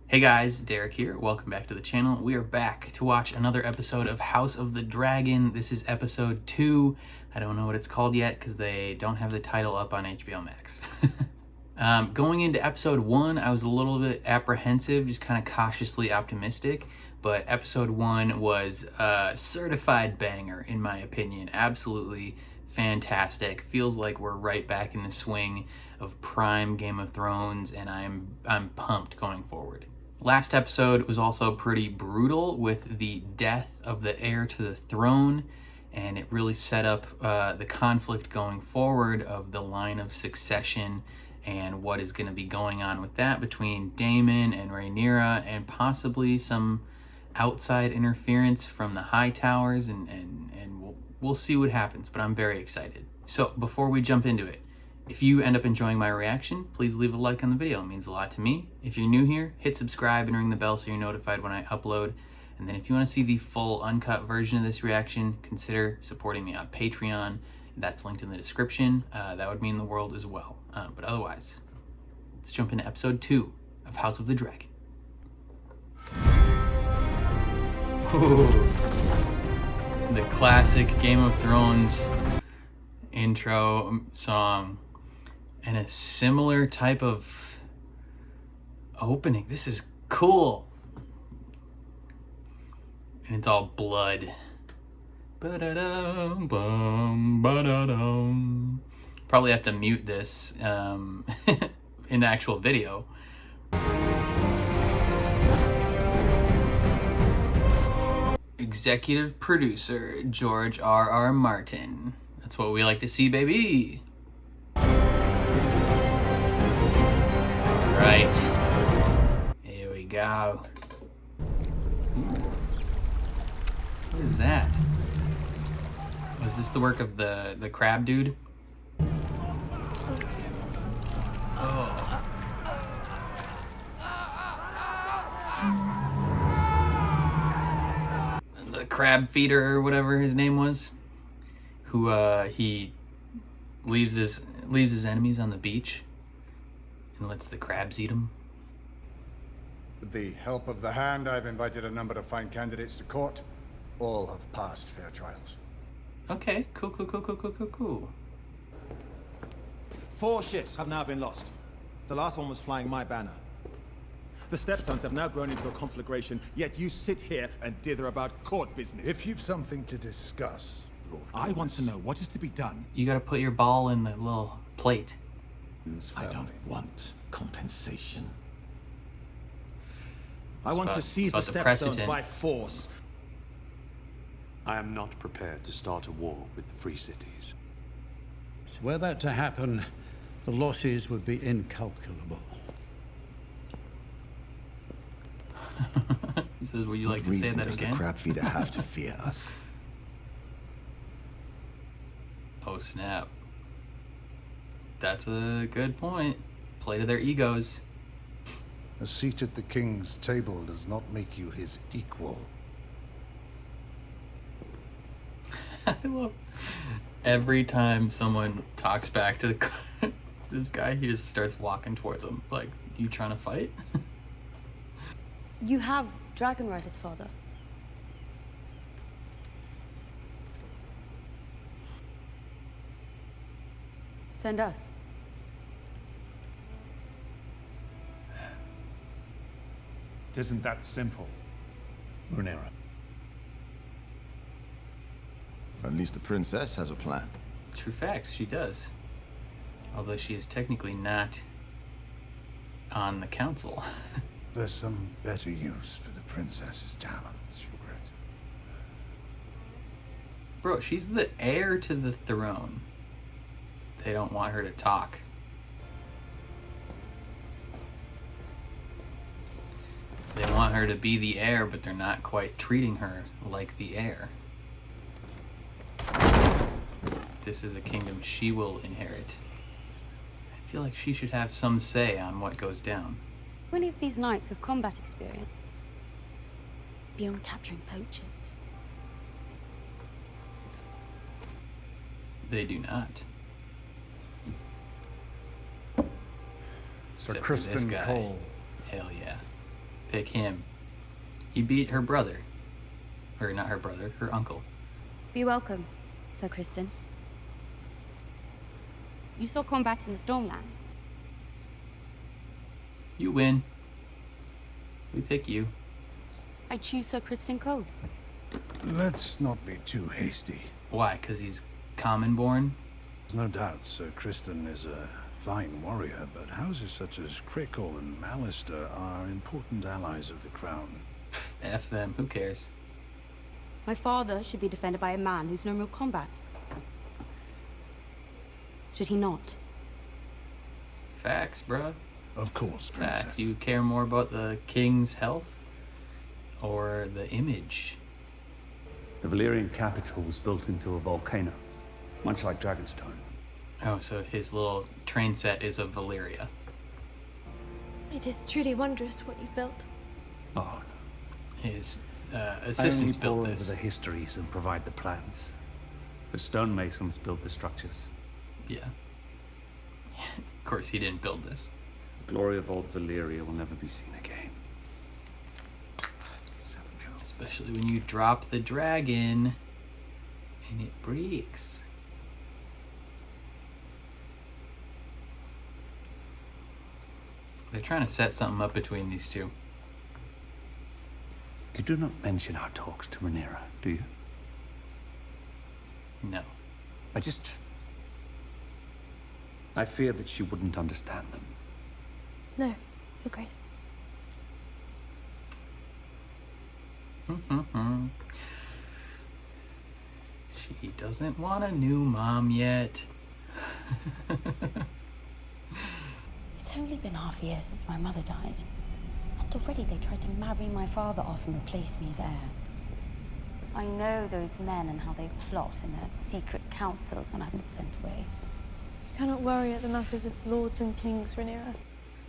Hey guys, Derek here. Welcome back to the channel. We are back to watch another episode of House of the Dragon. This is episode 2. I don't know what it's called yet because they don't have the title up on HBO Max. Going into episode 1, I was a little bit apprehensive, just kind of cautiously optimistic. But episode 1 was a certified banger, in my opinion. Absolutely fantastic. Feels like we're right back in the swing of prime Game of Thrones, and I'm pumped going forward. Last episode was also pretty brutal with the death of the heir to the throne, and it really set up the conflict going forward of the line of succession and what is going to be going on with that between Daemon and Rhaenyra, and possibly some outside interference from the high towers, and we'll see what happens, but I'm very excited. So before we jump into it, if you end up enjoying my reaction, please leave a like on the video. It means a lot to me. If you're new here, hit subscribe and ring the bell so you're notified when I upload. And then if you want to see the full uncut version of this reaction, consider supporting me on Patreon. That's linked in the description. That would mean the world as well. But otherwise, let's jump into episode 2 of House of the Dragon. Ooh. The classic Game of Thrones intro song. And a similar type of opening. This is cool. And it's all blood. Ba-da-dum, bum, ba-da-dum. Probably have to mute this in the actual video. Executive producer George R.R. Martin. That's what we like to see, baby. Right, here we go. What is that? Was this the work of the crab dude? Oh. The crab feeder or whatever his name was, who he leaves his enemies on the beach and lets the crabs eat them. With the help of the Hand, I've invited a number of fine candidates to court. All have passed fair trials. Okay, cool. 4 ships have now been lost. The last one was flying my banner. The Stepstones have now grown into a conflagration, yet you sit here and dither about court business. If you've something to discuss, Lord I want to know what is to be done. You gotta put your ball in the little plate. I don't want compensation. I want to seize the Stepstones by force. I am not prepared to start a war with the Free Cities. Were that to happen, the losses would be incalculable. This is what you like to say that does again? the crab feeder have to fear us? Oh snap. That's a good point. Play to their egos. a seat at the king's table does not make you his equal. I love every time someone talks back to this guy, he just starts walking towards him like, you trying to fight? You have dragon riders, father. Send us. It isn't that simple, Rhaenyra. At least the princess has a plan. True facts, she does. Although she is technically not on the council. There's some better use for the princess's talents, Your Grace. Bro, she's the heir to the throne. They don't want her to talk. They want her to be the heir, but they're not quite treating her like the heir. This is a kingdom she will inherit. I feel like she should have some say on what goes down. Many of these knights have combat experience, beyond capturing poachers. They do not. Sir Except for this Kristen guy. Cole. Hell yeah. Pick him. He beat her brother. Or not her brother, her uncle. Be welcome, Sir Kristen. You saw combat in the Stormlands. You win. We pick you. I choose Sir Kristen Cole. Let's not be too hasty. Why? Because he's common born? There's no doubt Sir Kristen is a fine warrior, but houses such as Crickle and Mallister are important allies of the crown. F them, who cares? My father should be defended by a man who's known real combat. Should he not? Facts, bruh. Of course, Princess. Facts. You care more about the king's health? Or the image? The Valyrian capital was built into a volcano, much like Dragonstone. Oh, so his little train set is of Valyria. It is truly wondrous what you've built. Oh, His I only assistants pore built over this. the histories and provide the plans. The stonemasons build the structures. Yeah. Of course, he didn't build this. The glory of old Valyria will never be seen again. Especially when you drop the dragon and it breaks. They're trying to set something up between these two. You do not mention our talks to Rhaenyra, do you? No. I fear that she wouldn't understand them. No, Your Grace. She doesn't want a new mom yet. It's only been half a year since my mother died. And already they tried to marry my father off and replace me as heir. I know those men and how they plot in their secret councils when I've been sent away. You cannot worry at the matters of lords and kings, Rhaenyra.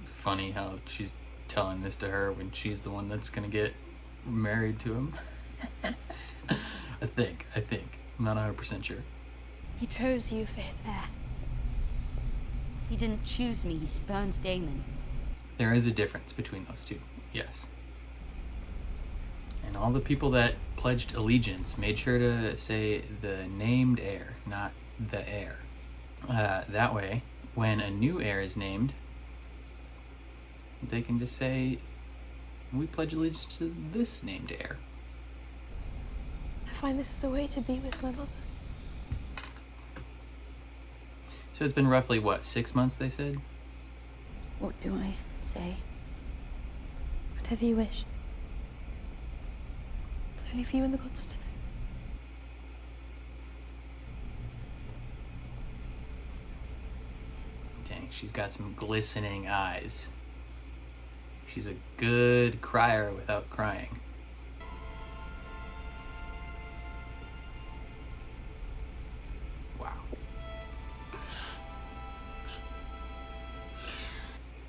Funny how she's telling this to her when she's the one that's gonna get married to him. I think. I'm not 100% sure. He chose you for his heir. He didn't choose me, he spurned Daemon. There is a difference between those two, yes. And all the people that pledged allegiance made sure to say the named heir, not the heir. That way, when a new heir is named, they can just say, we pledge allegiance to this named heir. I find this is a way to be with my mother. So it's been roughly, what, 6 months, they said? What do I say? Whatever you wish. It's only for you and the gods to know. Dang, she's got some glistening eyes. She's a good crier without crying. Wow.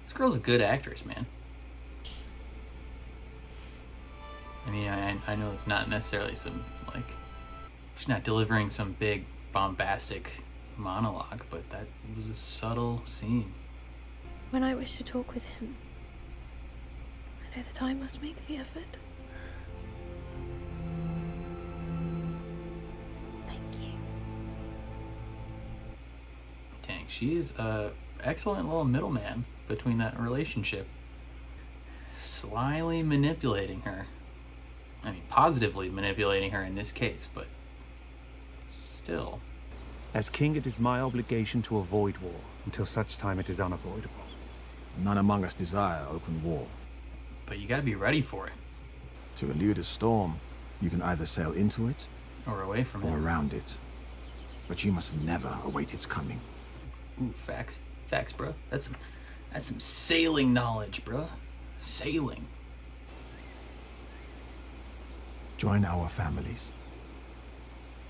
This girl's a good actress, man. I mean, I know it's not necessarily some, like, she's not delivering some big bombastic monologue, but that was a subtle scene. When I wish to talk with him, I know that I must make the effort. Thank you. Dang, she is a excellent little middleman between that relationship. Slyly manipulating her. I mean, positively manipulating her in this case, but still. As king, it is my obligation to avoid war until such time it is unavoidable. None among us desire open war. But you gotta be ready for it. To elude a storm, you can either sail into it Or away from or it. around it. But you must never await its coming. Ooh, facts. Facts, bro. That's some sailing knowledge, bro. Sailing. Join our families.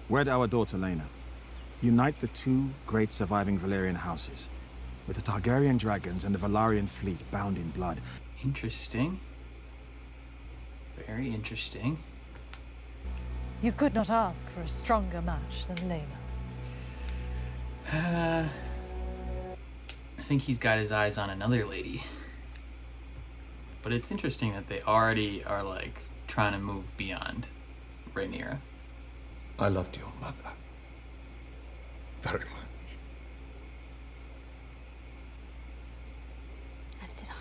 Wed our daughter Lena. Unite the two great surviving Valyrian houses, with the Targaryen dragons and the Valyrian fleet bound in blood. Interesting. Very interesting. You could not ask for a stronger match than Lena. I think he's got his eyes on another lady. But it's interesting that they already are like trying to move beyond Rhaenyra. I loved your mother very much. As did I.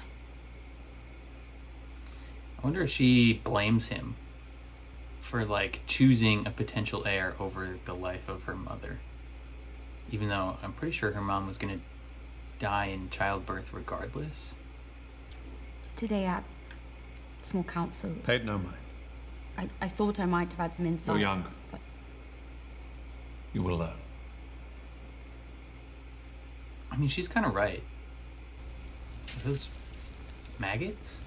I wonder if she blames him for like choosing a potential heir over the life of her mother. Even though I'm pretty sure her mom was gonna die in childbirth regardless. Today at small council, Paid no mind. I thought I might have had some insight. You're young. But You will learn. I mean, she's kind of right. Are those maggots?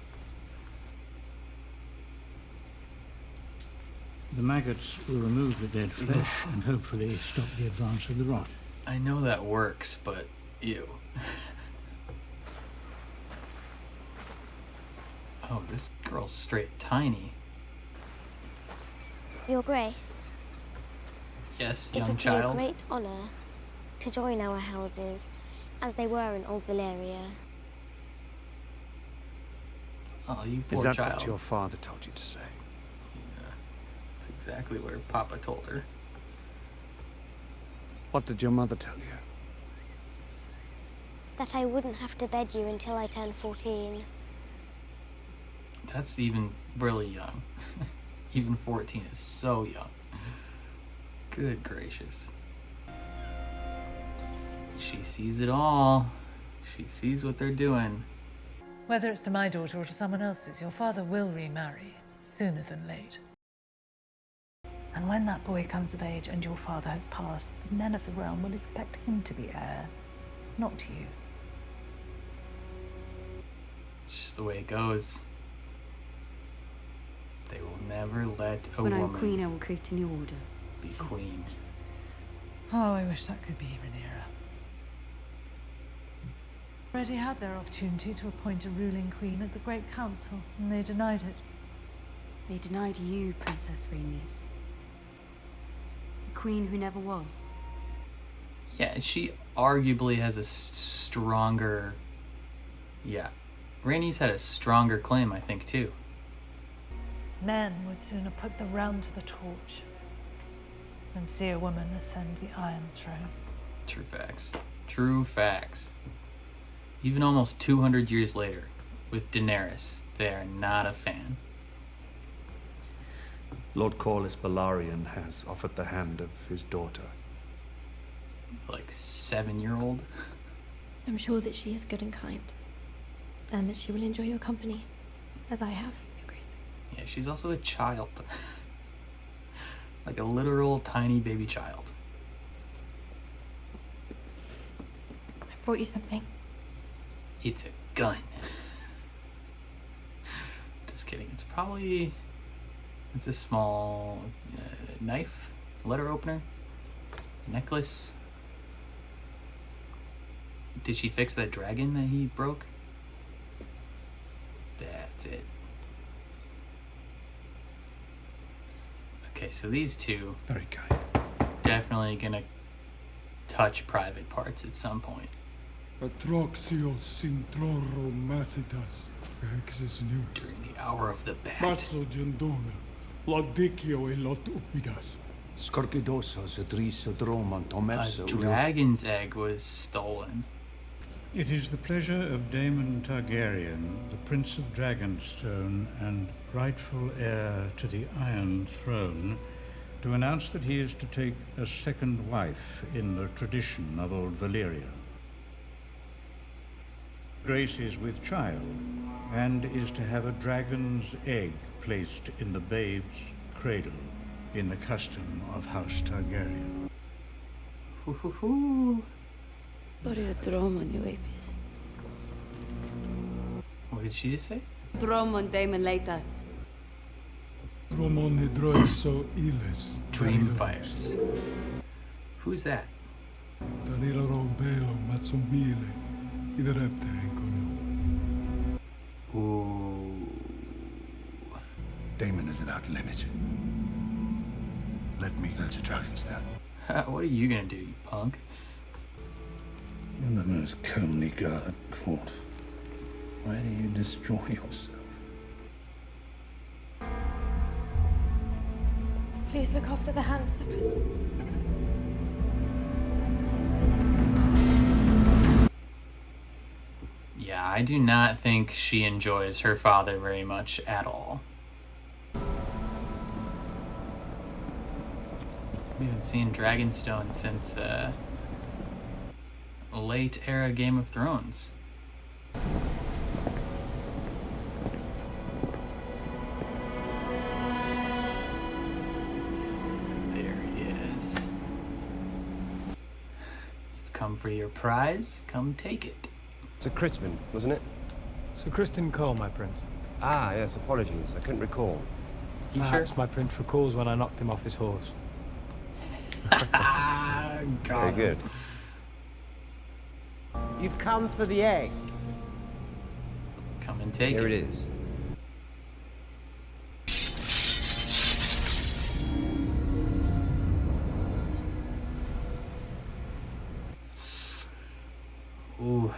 The maggots will remove the dead flesh and hopefully stop the advance of the rot. I know that works, but ew. Oh, this girl's straight tiny. Your Grace, Yes, it young would child. be a great honour to join our houses, as they were in Old Valyria. Oh, you Is poor that child. what your father told you to say? Yeah, that's exactly what her papa told her. What did your mother tell you? That I wouldn't have to bed you until I turned 14. That's even really young. Even 14 is so young. Good gracious. She sees it all. She sees what they're doing. Whether it's to my daughter or to someone else's, your father will remarry, sooner than late. And when that boy comes of age and your father has passed, the men of the realm will expect him to be heir, not you. It's just the way it goes. They will never let a when woman I'm queen, I will create a new order. be queen. Oh, I wish that could be Rhaenyra. Already had their opportunity to appoint a ruling queen at the Great Council, and they denied it. They denied you, Princess Rhaenys. The queen who never was. Yeah, she arguably has a stronger... Yeah. Rhaenys had a stronger claim, I think, too. Men would sooner put the realm to the torch than see a woman ascend the Iron Throne. True facts. True facts. Even almost 200 years later, with Daenerys, they are not a fan. Lord Corlys Balarion has offered the hand of his daughter. Like 7-year-old. I'm sure that she is good and kind, and that she will enjoy your company, as I have, Your Grace. Yeah, she's also a child. Like a literal tiny baby child. I brought you something. It's a gun. Just kidding. It's probably... It's a small knife, letter opener, necklace. Did she fix that dragon that he broke? That's it. Okay, so these two Very kind. definitely gonna touch private parts at some point. Atroxios introro macitas, exis neus. During the hour of the bat. Basso gendona, laudicio e lot upidas. Scorcidosos adriso dromon A tomerso. dragon's egg was stolen. It is the pleasure of Daemon Targaryen, the Prince of Dragonstone and rightful heir to the Iron Throne, to announce that he is to take a second wife in the tradition of Old Valyria. Grace is with child and is to have a dragon's egg placed in the babe's cradle in the custom of House Targaryen. What did she just say? Dromon Daemon Leitas. Dromon hydroiso iles. Dreamfires. Who's that? Danilaro belo matsumbile, idrepte encolo. Ooh. Daemon is without limit. Let me go to Dragonstone. What are you gonna do, you punk? You're the most comely girl at court. Why do you destroy yourself? Please look after the hand, Sir Kristen. Yeah, I do not think she enjoys her father very much at all. We haven't seen Dragonstone since late era Game of Thrones. There he is. You've come for your prize, come take it. Sir Crispin, wasn't it? Sir Kristen Cole, my prince. Ah, yes, apologies. I couldn't recall. Perhaps my prince recalls when I knocked him off his horse. Very good. You've come for the egg. Come and take it. Here it is. Ooh.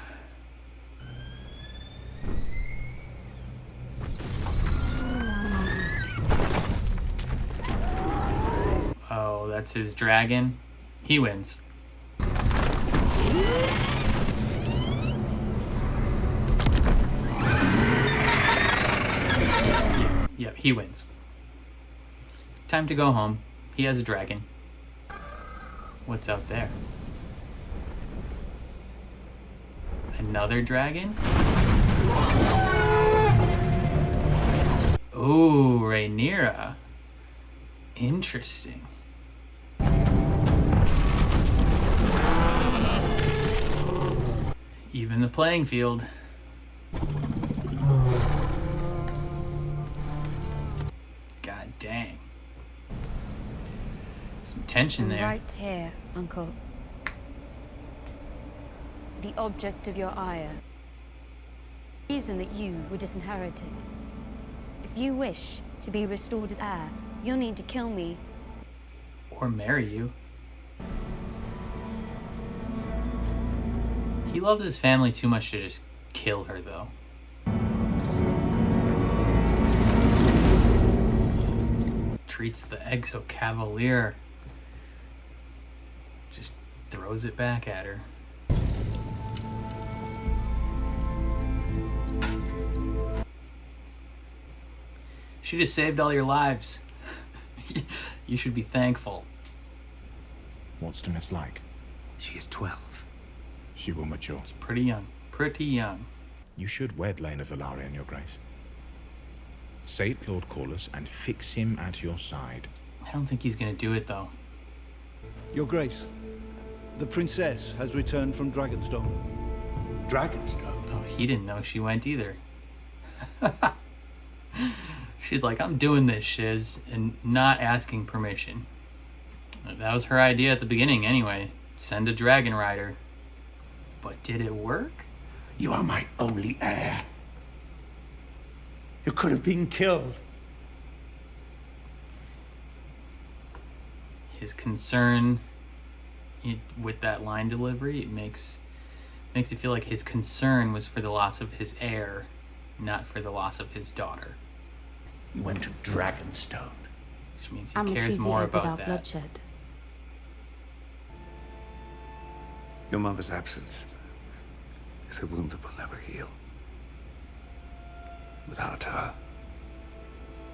Oh, that's his dragon. He wins. Yep, he wins. Time to go home. He has a dragon. What's out there? Another dragon? Ooh, Rhaenyra. Interesting. Even the playing field. God dang. Some tension there. Right here, Uncle. The object of your ire. The reason that you were disinherited. If you wish to be restored as heir, you'll need to kill me. Or marry you. He loves his family too much to just kill her, though. Treats the egg so cavalier. Just throws it back at her. She just saved all your lives. You should be thankful. What's Stannis like? She is 12. She will mature. It's pretty young. Pretty young. You should wed Lena Velaryon, Your Grace. Sate Lord Corlys and fix him at your side. I don't think he's gonna do it, though. Your Grace, the princess has returned from Dragonstone. Dragonstone? Oh, he didn't know she went either. She's like, I'm doing this, shiz, and not asking permission. That was her idea at the beginning anyway. Send a dragon rider. But did it work? You are my only heir. You could have been killed. His concern with that line delivery, it makes it feel like his concern was for the loss of his heir, not for the loss of his daughter. You went to Dragonstone. Which means he cares more about that. Bloodshed. Your mother's absence is a wound that will never heal. Without her,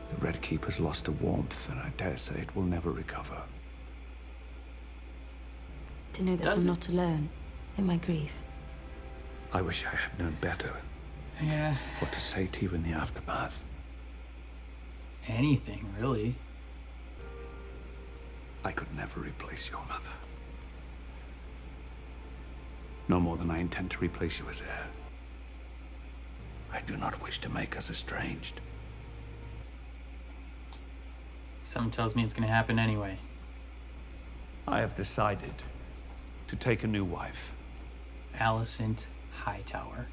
the Red Keeper's lost a warmth, and I dare say it will never recover. To know that I'm not alone in my grief. I wish I had known better. Yeah. What to say to you in the aftermath. Anything, really. I could never replace your mother. No more than I intend to replace you as heir. I do not wish to make us estranged. Something tells me it's gonna happen anyway. I have decided to take a new wife. Alicent Hightower.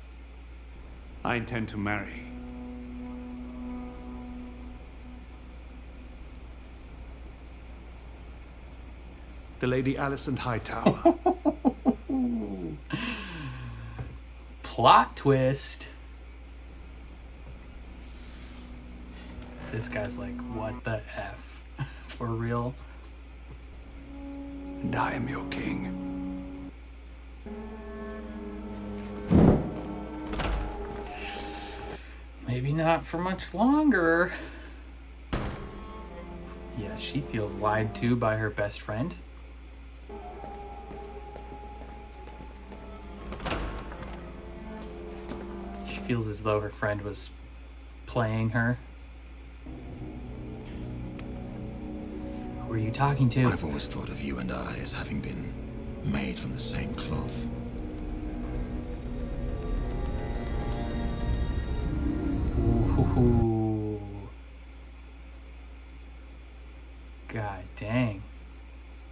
I intend to marry. The Lady Alicent Hightower. Plot twist. This guy's like, what the F? For real. And I am your king. Maybe not for much longer. Yeah, she feels lied to by her best friend. She feels as though her friend was playing her. Who are you talking to? I've always thought of you and I as having been made from the same cloth. Ooh. God dang.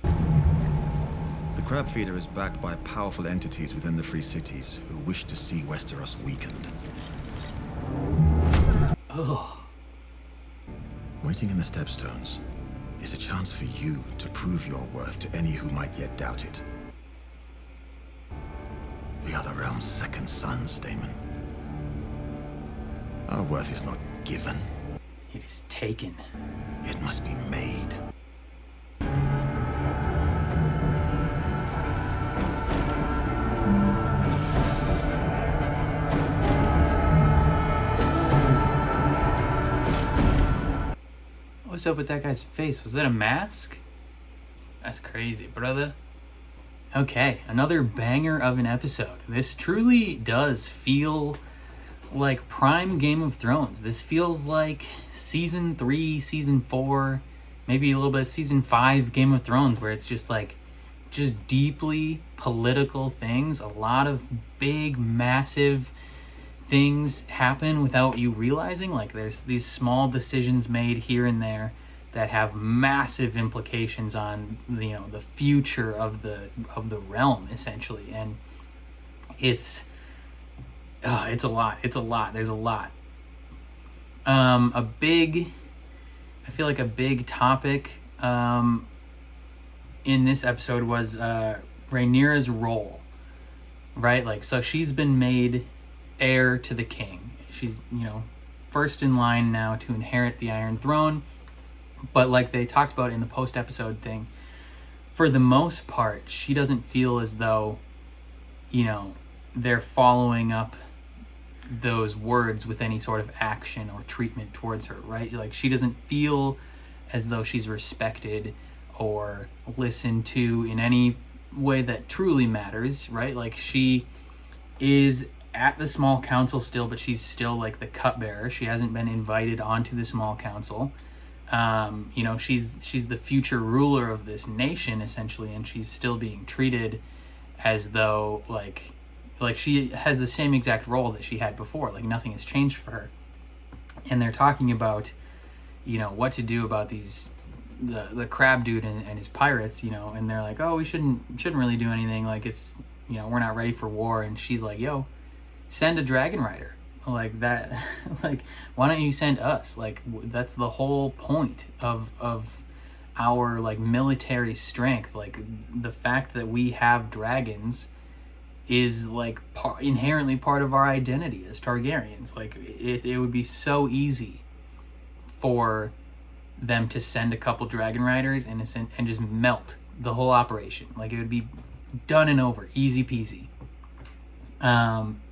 The Crab Feeder is backed by powerful entities within the Free Cities who wish to see Westeros weakened. Ugh. Waiting in the Stepstones is a chance for you to prove your worth to any who might yet doubt it. We are the realm's second sons, Daemon. Our worth is not given. It is taken. It must be made. What's up with that guy's face? Was that a mask? That's crazy, brother. Okay, another banger of an episode. This truly does feel like prime Game of Thrones. This feels like season 3, season 4, maybe a little bit of season 5 Game of Thrones, where it's just like, just deeply political things. A lot of big, massive things happen without you realizing. Like there's these small decisions made here and there that have massive implications on, you know, the future of the realm, essentially. And it's a lot. There's a lot. I feel like a big topic in this episode was Rhaenyra's role, right? Like, so she's been made heir to the king. She's, you know, first in line now to inherit the Iron Throne. But like they talked about in the post-episode thing, for the most part, she doesn't feel as though, you know, they're following up those words with any sort of action or treatment towards her, right? Like she doesn't feel as though she's respected or listened to in any way that truly matters, right? Like she is at the small council still, but she's still like the cupbearer. She hasn't been invited onto the small council. You know, she's the future ruler of this nation, essentially, and she's still being treated as though like she has the same exact role that she had before. Like nothing has changed for her. And they're talking about, you know, what to do about these the crab dude and his pirates, you know, and they're like, oh, we shouldn't really do anything, like it's, you know, we're not ready for war. And she's like, yo, send a dragon rider like that. Like, why don't you send us? Like, that's the whole point of our like military strength. Like the fact that we have dragons is like inherently part of our identity as Targaryens. Like it would be so easy for them to send a couple dragon riders and just melt the whole operation. Like it would be done and over, easy peasy.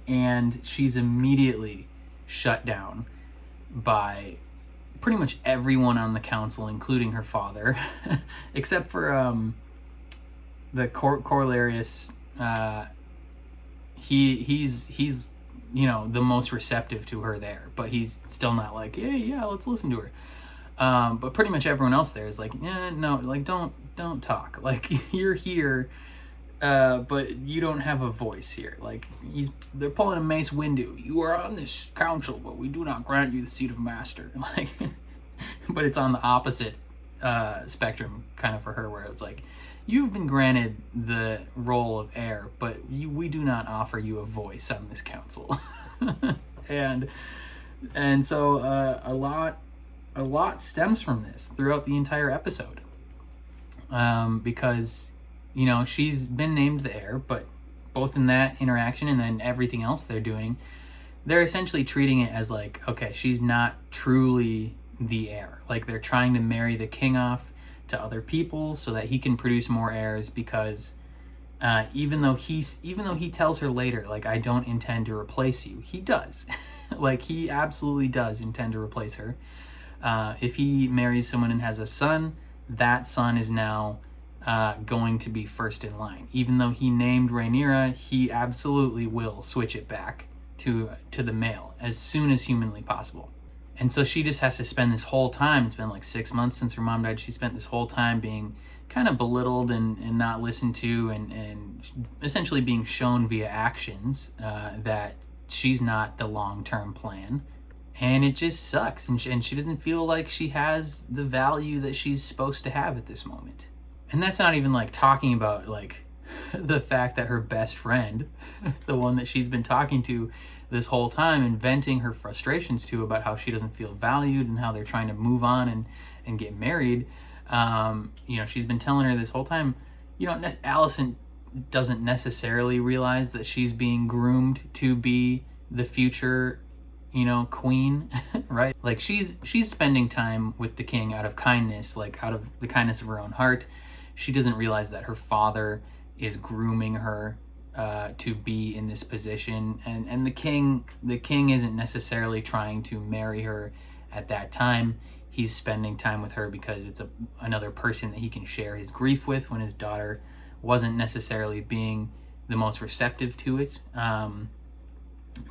And she's immediately shut down by pretty much everyone on the council, including her father, except for the Corlarius. He's you know, the most receptive to her there, but he's still not like, yeah, let's listen to her. But pretty much everyone else there is like, no, like don't talk. Like you're here, but you don't have a voice here. Like they're pulling a Mace Windu. You are on this council, but we do not grant you the seat of master. Like, but it's on the opposite spectrum, kind of for her, where it's like, you've been granted the role of heir, but we do not offer you a voice on this council. and so a lot stems from this throughout the entire episode, because, you know, she's been named the heir, but both in that interaction and then everything else they're doing, they're essentially treating it as like, okay, she's not truly the heir. Like they're trying to marry the king off to other people so that he can produce more heirs, because even though he tells her later, like, I don't intend to replace you, he does. Like, he absolutely does intend to replace her. If he marries someone and has a son, that son is now going to be first in line. Even though he named Rhaenyra, he absolutely will switch it back to the male as soon as humanly possible. And so she just has to spend this whole time, it's been like 6 months since her mom died, she spent this whole time being kind of belittled and not listened to, and essentially being shown via actions that she's not the long-term plan. And it just sucks, and she doesn't feel like she has the value that she's supposed to have at this moment. And that's not even like talking about like the fact that her best friend, the one that she's been talking to this whole time and venting her frustrations to about how she doesn't feel valued and how they're trying to move on and get married. You know, she's been telling her this whole time, you know, Alicent doesn't necessarily realize that she's being groomed to be the future, you know, queen, right? Like, she's spending time with the king out of kindness, like out of the kindness of her own heart. She doesn't realize that her father is grooming her to be in this position, and the king isn't necessarily trying to marry her at that time. He's spending time with her because it's another person that he can share his grief with when his daughter wasn't necessarily being the most receptive to it.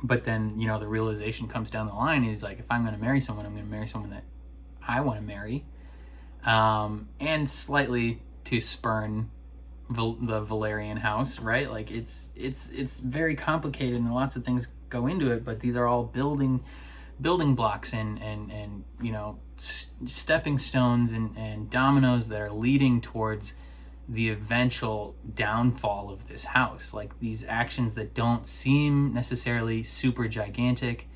But then, you know, the realization comes down the line, is like, if I'm going to marry someone, I'm going to marry someone that I want to marry, and slightly to spurn the Valerian house, right? Like, it's very complicated and lots of things go into it, but these are all building blocks and you know, stepping stones and dominoes that are leading towards the eventual downfall of this house. Like, these actions that don't seem necessarily super gigantic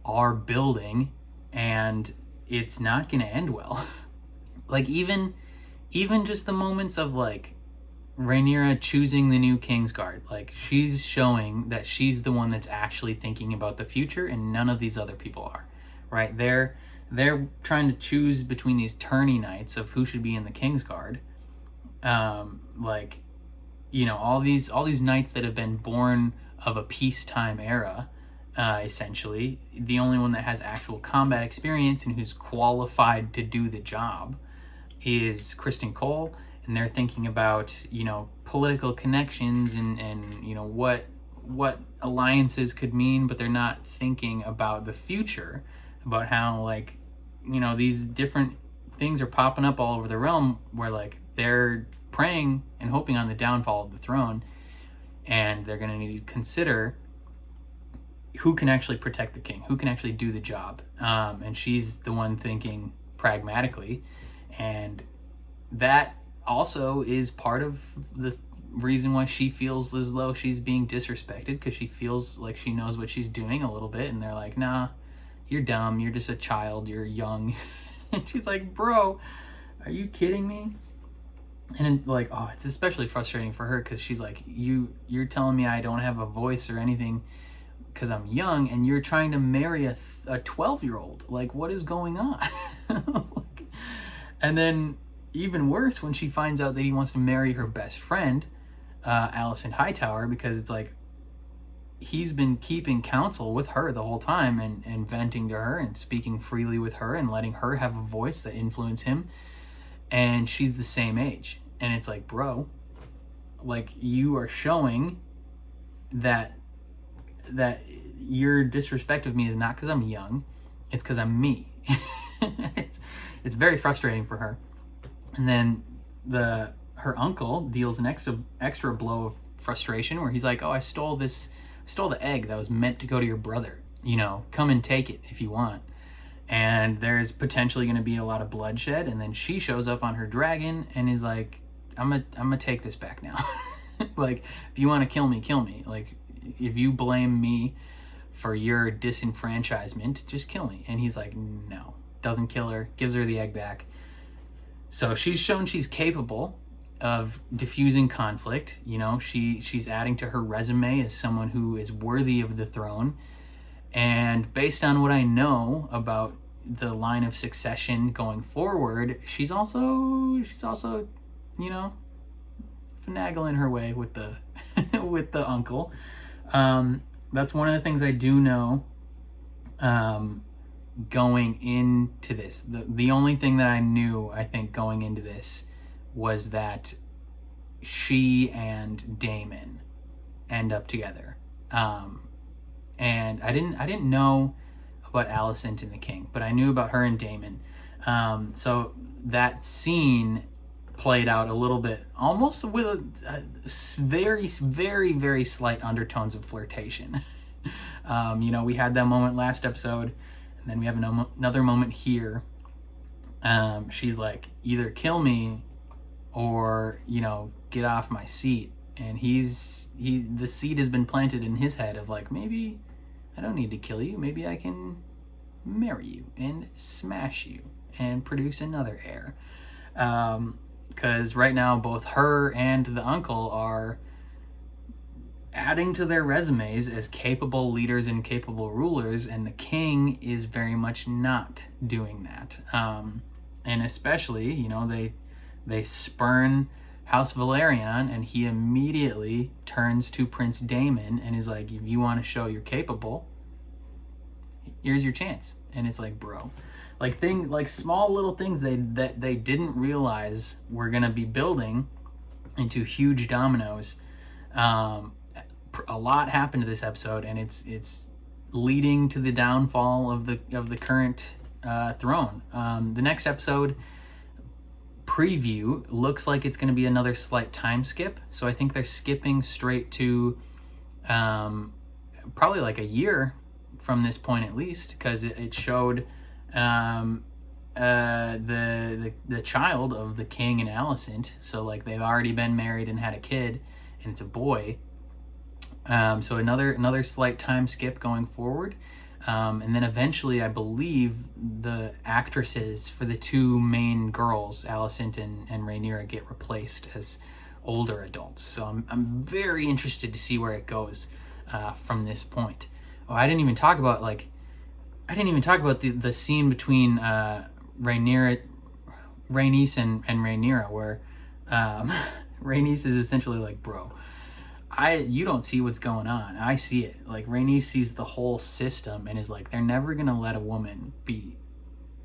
are building, and it's not going to end well. Like, even just the moments of like Rhaenyra choosing the new Kingsguard, like, she's showing that she's the one that's actually thinking about the future, and none of these other people are, right? They're trying to choose between these tourney knights of who should be in the Kingsguard. Like, you know, all these knights that have been born of a peacetime era, essentially. The only one that has actual combat experience and who's qualified to do the job is Kristen Cole, and they're thinking about, you know, political connections and you know, what alliances could mean, but they're not thinking about the future, about how, like, you know, these different things are popping up all over the realm where, like, they're praying and hoping on the downfall of the throne, and they're going to need to consider who can actually protect the king, who can actually do the job. And she's the one thinking pragmatically, and that also is part of the reason why she feels as though she's being disrespected, because she feels like she knows what she's doing a little bit, and they're like, nah, you're dumb, you're just a child, you're young. And she's like, bro, are you kidding me? And like, oh, it's especially frustrating for her, because she's like, you're telling me I don't have a voice or anything because I'm young, and you're trying to marry a 12-year-old. Like, what is going on? And then even worse, when she finds out that he wants to marry her best friend, Alicent Hightower, because it's like, he's been keeping counsel with her the whole time and venting to her and speaking freely with her and letting her have a voice that influence him, and she's the same age. And it's like, bro, like, you are showing that your disrespect of me is not because I'm young, it's because I'm me. It's very frustrating for her. And then her uncle deals an extra blow of frustration, where he's like, oh, I stole the egg that was meant to go to your brother, you know, come and take it if you want. And there's potentially going to be a lot of bloodshed, and then she shows up on her dragon and is like, I'm gonna take this back now. Like, if you want to kill me. Like, if you blame me for your disenfranchisement, just kill me. And he's like, no, doesn't kill her, gives her the egg back. So she's shown she's capable of diffusing conflict. You know, she's adding to her resume as someone who is worthy of the throne. And based on what I know about, the line of succession going forward, she's also, you know, finagling her way with the with the uncle. That's one of the things I do know going into this. The only thing that I knew, I think, going into this was that she and Daemon end up together. And I didn't know about Alicent and the King, but I knew about her and Daemon. So that scene played out a little bit, almost with a very, very, very slight undertones of flirtation. You know, we had that moment last episode, and then we have another moment here. She's like, either kill me or, you know, get off my seat. And the seed has been planted in his head of like, maybe I don't need to kill you. Maybe I can marry you and smash you and produce another heir. Because right now, both her and the uncle are adding to their resumes as capable leaders and capable rulers, and the king is very much not doing that. And especially, you know, they spurn House Valerian, and he immediately turns to Prince Daemon and is like, if you want to show you're capable, here's your chance. And it's like, bro, like small little things that they didn't realize were gonna be building into huge dominoes. A lot happened to this episode, and it's leading to the downfall of the current throne. The next episode preview looks like it's going to be another slight time skip, so I think they're skipping straight to probably like a year from this point at least, because it showed the child of the king and Alicent, so like they've already been married and had a kid, and it's a boy. So another slight time skip going forward. And then eventually, I believe the actresses for the two main girls, Alicent and Rhaenyra, get replaced as older adults. So I'm very interested to see where it goes from this point. Oh, I didn't even talk about the scene between Rhaenys and Rhaenyra, where Rhaenys is essentially like, bro, you don't see what's going on. I see it. Like, Rhaenys sees the whole system and is like, they're never gonna let a woman be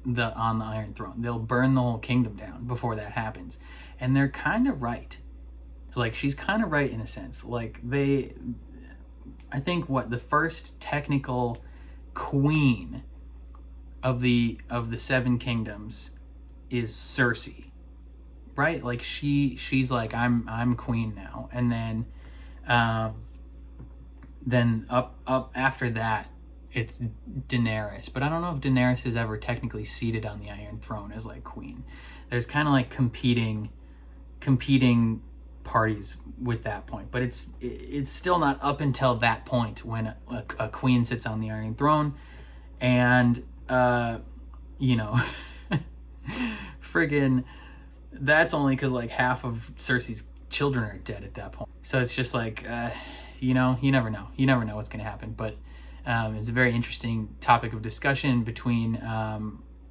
on the Iron Throne. They'll burn the whole kingdom down before that happens. And they're kind of right. Like, she's kind of right in a sense. Like, I think the first technical queen of the Seven Kingdoms is Cersei, right? Like, she's like, I'm queen now. And then up after that, it's Daenerys. But I don't know if Daenerys is ever technically seated on the Iron Throne as like queen. There's kind of like competing parties with that point. But it's still not up until that point when a queen sits on the Iron Throne, and you know, friggin', that's only because like half of Cersei's children are dead at that point. So it's just like, you know, you never know what's going to happen. But it's a very interesting topic of discussion between,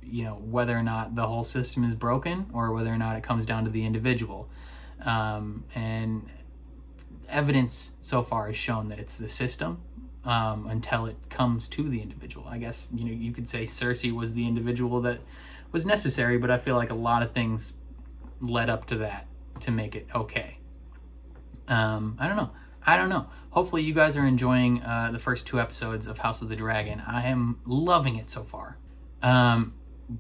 you know, whether or not the whole system is broken or whether or not it comes down to the individual. And evidence so far has shown that it's the system until it comes to the individual. I guess, you know, you could say Cersei was the individual that was necessary, but I feel like a lot of things led up to that to make it okay. I don't know. Hopefully you guys are enjoying the first 2 episodes of House of the Dragon. I am loving it so far.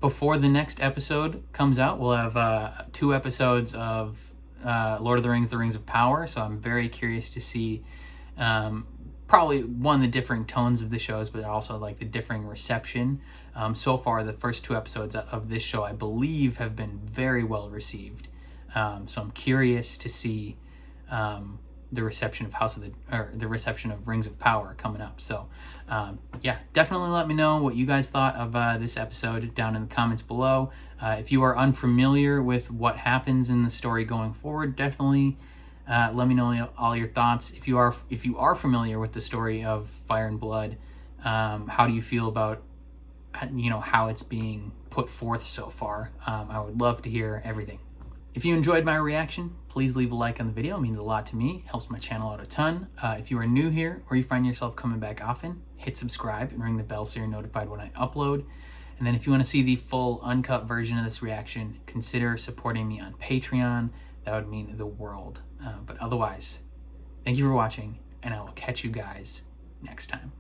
Before the next episode comes out, we'll have 2 episodes of Lord of the Rings of Power, so I'm very curious to see probably the differing tones of the shows, but also like the differing reception. So far, the first 2 episodes of this show, I believe, have been very well received. So I'm curious to see the reception of the reception of Rings of Power coming up. So yeah, definitely let me know what you guys thought of this episode down in the comments below. If you are unfamiliar with what happens in the story going forward, definitely let me know all your thoughts. If you are familiar with the story of Fire and Blood, how do you feel about you know, how it's being put forth so far. I would love to hear everything. If you enjoyed my reaction, please leave a like on the video. It means a lot to me, helps my channel out a ton. If you are new here or you find yourself coming back often, hit subscribe and ring the bell so you're notified when I upload. And then if you want to see the full uncut version of this reaction, consider supporting me on Patreon. That would mean the world. But otherwise, thank you for watching, and I will catch you guys next time.